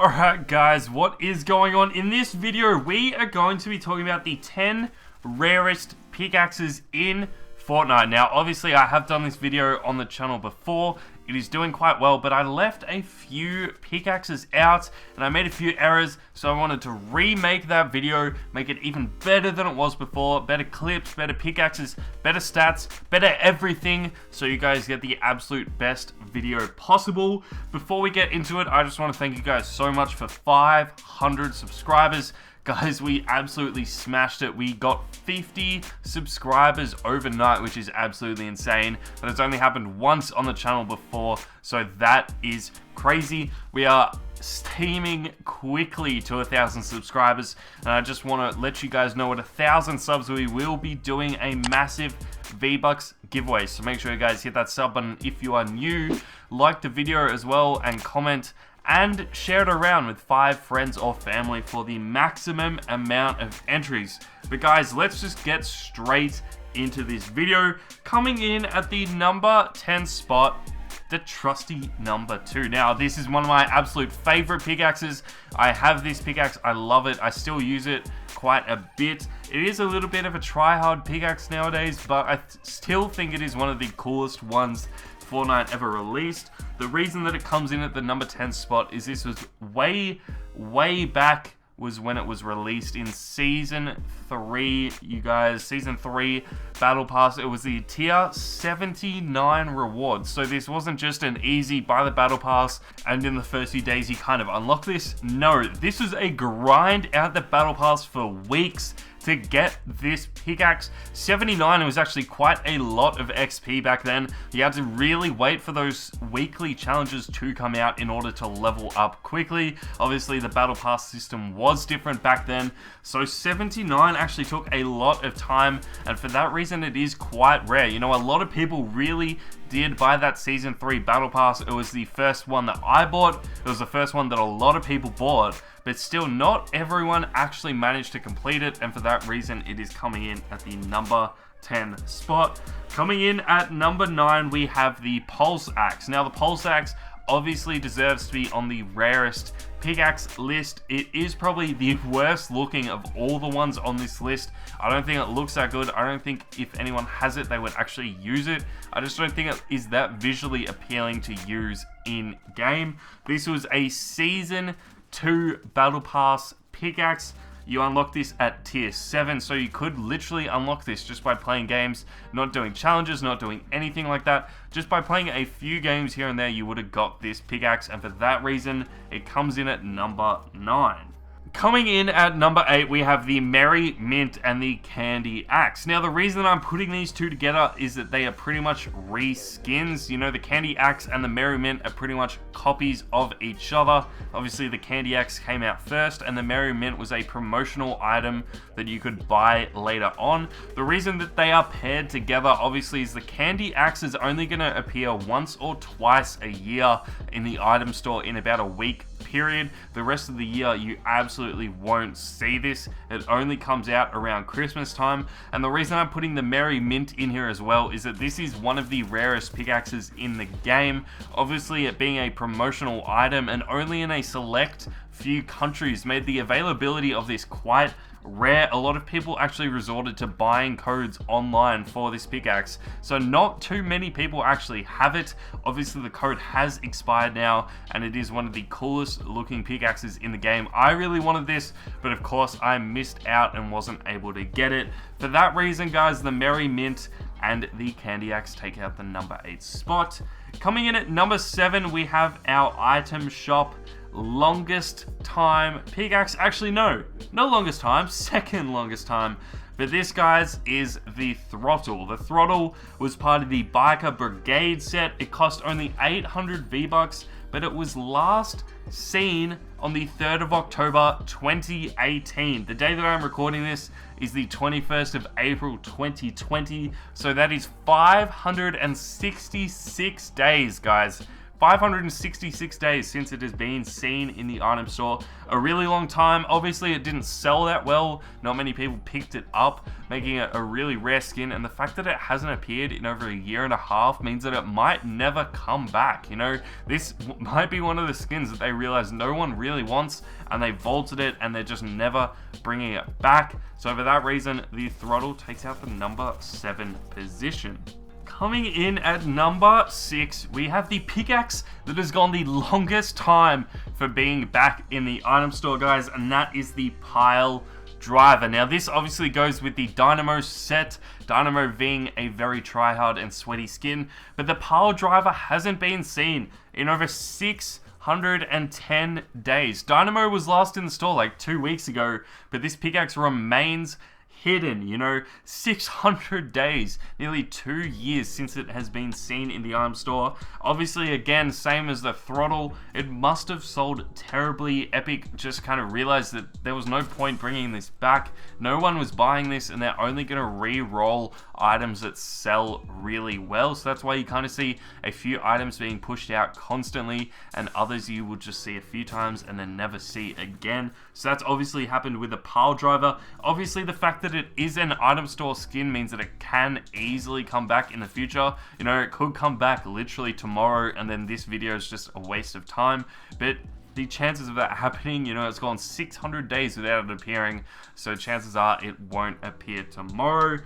Alright guys, what is going on? In this video, we are going to be talking about the 10 rarest pickaxes in Fortnite. Now, obviously, I have done this video on the channel before. It is doing quite well, but I left a few pickaxes out, and I made a few errors, so I wanted to remake that video, make it even better than it was before, better clips, better pickaxes, better stats, better everything, so you guys get the absolute best video possible. Before we get into it, I just want to thank you guys so much for 500 subscribers. Guys, we absolutely smashed it. We got 50 subscribers overnight, which is absolutely insane. But it's only happened once on the channel before, so that is crazy. We are steaming quickly to 1,000 subscribers, and I just want to let you guys know at 1,000 subs we will be doing a massive V-Bucks giveaway. So make sure you guys hit that sub button if you are new, like the video as well, and comment and share it around with 5 friends or family for the maximum amount of entries. But guys, let's just get straight into this video. Coming in at the number 10 spot, the trusty number 2. Now, this is one of my absolute favorite pickaxes. I have this pickaxe, I love it, I still use it quite a bit. It is a little bit of a try-hard pickaxe nowadays, but I still think it is one of the coolest ones Fortnite ever released. The reason that it comes in at the number 10 spot is this was way back was when it was released in Season 3, you guys. Season 3 Battle Pass. It was the tier 79 rewards. So this wasn't just an easy buy the Battle Pass and in the first few days you kind of unlock this. No, this was a grind out the Battle Pass for weeks to get this pickaxe. 79, it was actually quite a lot of XP back then. You had to really wait for those weekly challenges to come out in order to level up quickly. Obviously, the Battle Pass system was different back then, so 79 actually took a lot of time, and for that reason, it is quite rare. You know, a lot of people really did buy that Season 3 Battle Pass. It was the first one that I bought. It was the first one that a lot of people bought, but still not everyone actually managed to complete it, and for that reason it is coming in at the number 10 spot. Coming in at number 9, we have the Pulse Axe. Now, the Pulse Axe obviously deserves to be on the rarest pickaxe list. It is probably the worst looking of all the ones on this list. I don't think it looks that good. I don't think if anyone has it, they would actually use it. I just don't think it is that visually appealing to use in game. This was a Season 2 Battle Pass pickaxe. You unlock this at tier 7, so you could literally unlock this just by playing games, not doing challenges, not doing anything like that. Just by playing a few games here and there, you would have got this pickaxe, and for that reason, it comes in at number 9. Coming in at number 8, we have the Merry Mint and the Candy Axe. Now, the reason I'm putting these two together is that they are pretty much reskins. You know, the Candy Axe and the Merry Mint are pretty much copies of each other. Obviously, the Candy Axe came out first, and the Merry Mint was a promotional item that you could buy later on. The reason that they are paired together, obviously, is the Candy Axe is only going to appear once or twice a year in the item store in about a week period. The rest of the year you absolutely won't see this. It only comes out around Christmas time, and the reason I'm putting the Merry Mint in here as well is that this is one of the rarest pickaxes in the game. Obviously, it being a promotional item and only in a select few countries made the availability of this quite rare. A lot of people actually resorted to buying codes online for this pickaxe, so not too many people actually have it. Obviously, the code has expired now, and it is one of the coolest looking pickaxes in the game. I really wanted this, but of course I missed out and wasn't able to get it. For that reason, guys, the Merry Mint and the Candy Axe take out the number 8 spot. Coming in at number 7, we have our item shop longest time pickaxe. Actually, no longest time, second longest time. But this, guys, is the Throttle. The Throttle was part of the Biker Brigade set. It cost only 800 V-Bucks, but it was last seen on the 3rd of October 2018. The day that I'm recording this is the 21st of April 2020, so that is 566 days, guys. 566 days since it has been seen in the item store. A really long time. Obviously, it didn't sell that well. Not many people picked it up, making it a really rare skin. And the fact that it hasn't appeared in over a year and a half means that it might never come back. You know, this might be one of the skins that they realize no one really wants, and they vaulted it, and they're just never bringing it back. So for that reason, the Throttle takes out the number 7 position. Coming in at number 6, we have the pickaxe that has gone the longest time for being back in the item store, guys, and that is the Piledriver. Now, this obviously goes with the Dynamo set, Dynamo being a very tryhard and sweaty skin, but the Piledriver hasn't been seen in over 610 days. Dynamo was last in the store like 2 weeks ago, but this pickaxe remains hidden, you know, 600 days, nearly 2 years since it has been seen in the item store. Obviously, again, same as the Throttle, it must have sold terribly. Epic just kind of realized that there was no point bringing this back. No one was buying this, and they're only going to re-roll items that sell really well. So that's why you kind of see a few items being pushed out constantly, and others you will just see a few times and then never see again. So that's obviously happened with the Piledriver. Obviously, the fact that it is an item store skin means that it can easily come back in the future. You know, it could come back literally tomorrow, and then this video is just a waste of time. But the chances of that happening, you know, it's gone 600 days without it appearing, so chances are it won't appear tomorrow.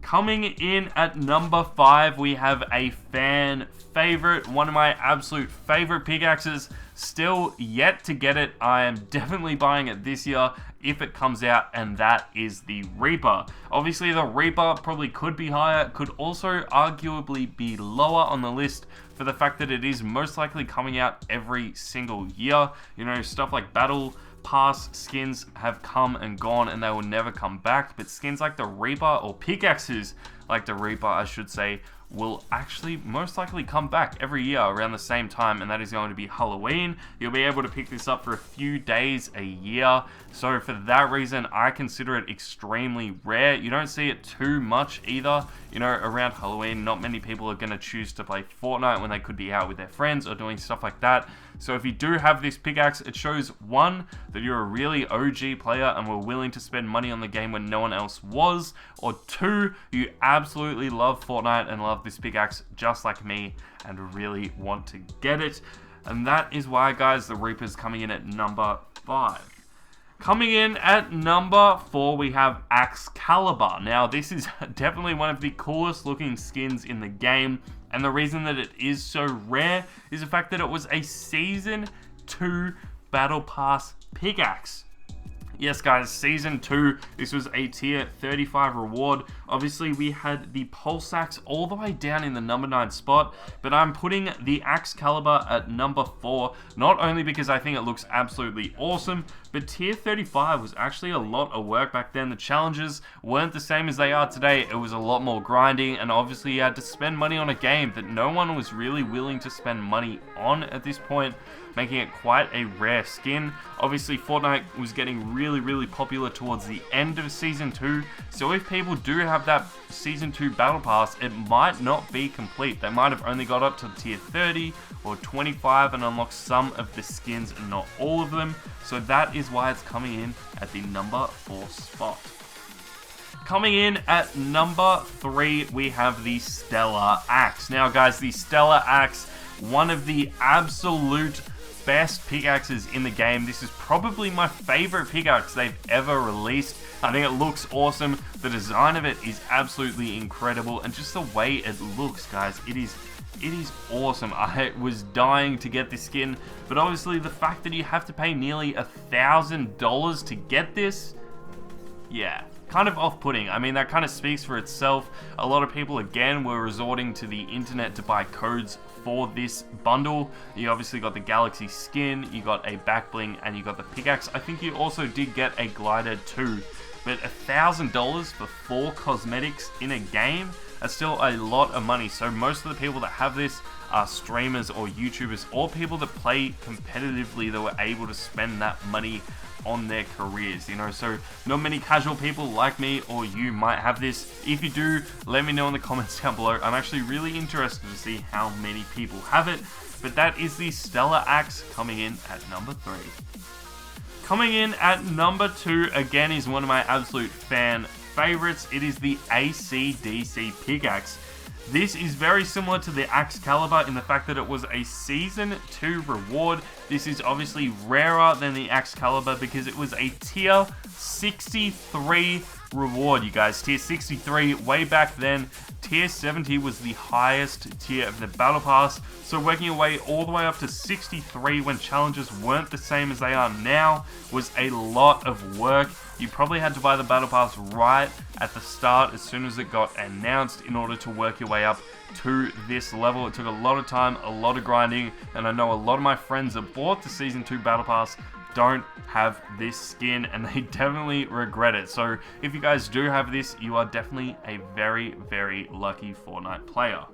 Coming in at number 5, we have a fan favorite, one of my absolute favorite pickaxes. Still yet to get it. I am definitely buying it this year if it comes out, and that is the Reaper. Obviously, the Reaper probably could be higher, could also arguably be lower on the list for the fact that it is most likely coming out every single year. You know, stuff like Battle Pass skins have come and gone, and they will never come back, but skins like the Reaper, or pickaxes like the Reaper, I should say, will actually most likely come back every year around the same time, and that is going to be Halloween. You'll be able to pick this up for a few days a year, so for that reason I consider it extremely rare. You don't see it too much either, you know, around Halloween. Not many people are going to choose to play Fortnite when they could be out with their friends or doing stuff like that. So if you do have this pickaxe, it shows, one, that you're a really OG player and were willing to spend money on the game when no one else was, or two, you absolutely love Fortnite and love this pickaxe just like me and really want to get it. And that is why, guys, the Reaper's coming in at number 5. Coming in at number 4, we have Excalibur. Now, this is definitely one of the coolest looking skins in the game, and the reason that it is so rare is the fact that it was a Season 2 Battle Pass pickaxe. Yes, guys, Season 2, this was a tier 35 reward. Obviously, we had the pulse axe all the way down in the number 9 spot, but I'm putting the Excalibur at number 4, not only because I think it looks absolutely awesome, but tier 35 was actually a lot of work back then. The challenges weren't the same as they are today. It was a lot more grinding, and obviously you had to spend money on a game that no one was really willing to spend money on at this point, making it quite a rare skin. Obviously, Fortnite was getting really popular towards the end of Season 2, so if people do have that Season 2 Battle Pass, it might not be complete. They might have only got up to tier 30 or 25 and unlocked some of the skins and not all of them, so that is why it's coming in at the number 4 spot. Coming in at number 3, we have the Stellar Axe. Now, guys, the Stellar Axe, one of the absolute best pickaxes in the game. This is probably my favorite pickaxe they've ever released. I think it looks awesome. The design of it is absolutely incredible, and just the way it looks, guys, it is awesome. I was dying to get this skin, but obviously the fact that you have to pay nearly $1,000 to get this, yeah, kind of off-putting. I mean, that kind of speaks for itself. A lot of people, again, were resorting to the internet to buy codes for this bundle. You obviously got the Galaxy skin, you got a back bling, and you got the pickaxe. I think you also did get a glider too, but $1,000 for 4 cosmetics in a game, that's still a lot of money. So most of the people that have this are streamers or YouTubers or people that play competitively that were able to spend that money on their careers, you know. So not many casual people like me or you might have this. If you do, let me know in the comments down below. I'm actually really interested to see how many people have it. but that is the Stellar Axe coming in at number 3. Coming in at number 2, again, is one of my absolute fan favorites. It is the AC/DC pickaxe. This is very similar to the Excalibur in the fact that it was a Season 2 reward. This is obviously rarer than the Excalibur because it was a tier 63 reward, you guys. Tier 63 way back then. Tier 70 was the highest tier of the Battle Pass. So working your way all the way up to 63 when challenges weren't the same as they are now was a lot of work. You probably had to buy the Battle Pass right at the start as soon as it got announced in order to work your way up to this level. It took a lot of time, a lot of grinding, and I know a lot of my friends that bought the Season 2 Battle Pass don't have this skin and they definitely regret it. So if you guys do have this, you are definitely a very, very lucky Fortnite player.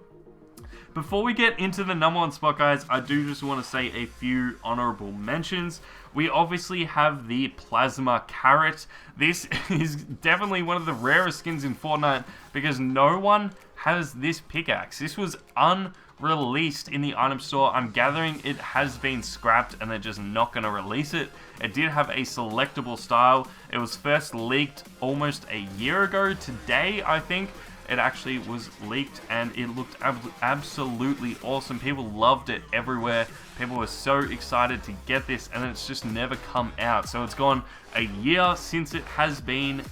Before we get into the number 1 spot, guys, I do just want to say a few honorable mentions. We obviously have the Plasma Carrot. This is definitely one of the rarest skins in Fortnite because no one has this pickaxe. This was unreleased in the item store. I'm gathering it has been scrapped and they're just not going to release it. It did have a selectable style. It was first leaked almost a year ago today, I think. It actually was leaked and it looked absolutely awesome. People loved it everywhere. People were so excited to get this and it's just never come out. So it's gone a year since it has been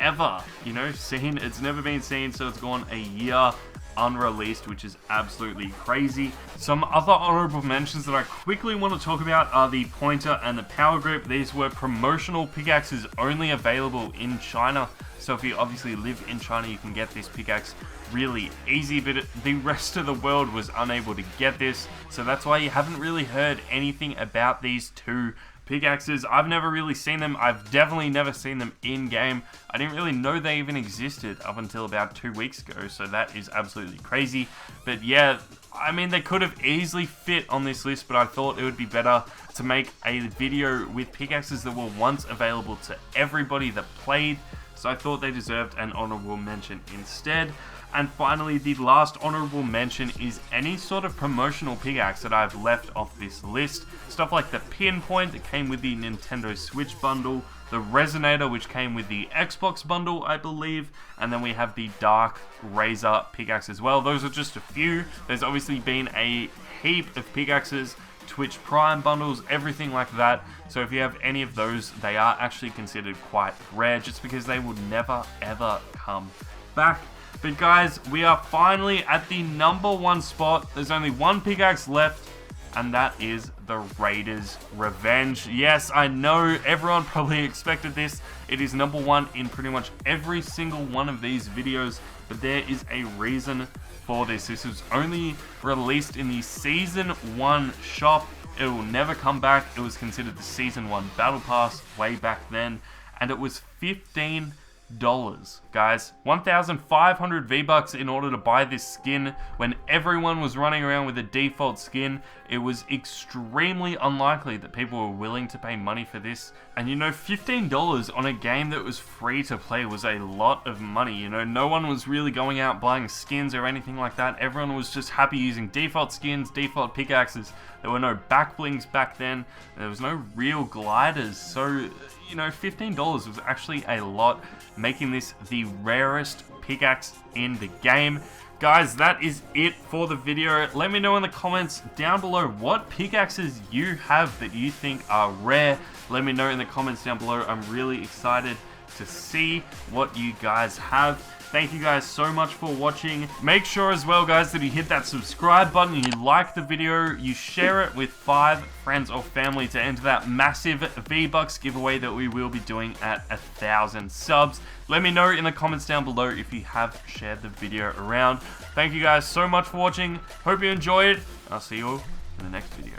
ever, seen. It's never been seen, so it's gone a year unreleased, which is absolutely crazy. Some other honorable mentions that I quickly want to talk about are the Pointer and the Power Grip. These were promotional pickaxes only available in China. So if you obviously live in China, you can get this pickaxe really easy, but the rest of the world was unable to get this. So that's why you haven't really heard anything about these two pickaxes. I've never really seen them. I've definitely never seen them in game. I didn't really know they even existed up until about 2 weeks ago, so that is absolutely crazy. But yeah, I mean, they could have easily fit on this list, but I thought it would be better to make a video with pickaxes that were once available to everybody that played. So I thought they deserved an honorable mention instead. And finally, the last honorable mention is any sort of promotional pickaxe that I've left off this list. Stuff like the Pinpoint that came with the Nintendo Switch bundle, the Resonator which came with the Xbox bundle, I believe, and then we have the Dark Razor pickaxe as well. Those are just a few. There's obviously been a heap of pickaxes, Twitch Prime bundles, everything like that. So if you have any of those, they are actually considered quite rare just because they would never ever come back. But guys, we are finally at the number 1 spot. There's only one pickaxe left, and that is the Raiders Revenge. Yes, I know everyone probably expected this. It is number 1 in pretty much every single one of these videos, but there is a reason for this. This was only released in the Season 1 shop. It will never come back. It was considered the Season 1 Battle Pass way back then, and it was $15. Guys, 1,500 V-Bucks in order to buy this skin when everyone was running around with a default skin. It was extremely unlikely that people were willing to pay money for this. And $15 on a game that was free to play was a lot of money. No one was really going out buying skins or anything like that. Everyone was just happy using default skins, default pickaxes. There were no back blings back then. There was no real gliders. So $15 was actually a lot, making this the rarest pickaxe in the game. Guys, that is it for the video. Let me know in the comments down below what pickaxes you have that you think are rare. Let me know in the comments down below. I'm really excited to see what you guys have. Thank you guys so much for watching. Make sure as well, guys, that you hit that subscribe button, you like the video, you share it with 5 friends or family to enter that massive V-Bucks giveaway that we will be doing at 1,000 subs. Let me know in the comments down below if you have shared the video around. Thank you guys so much for watching. Hope you enjoyed. I'll see you all in the next video.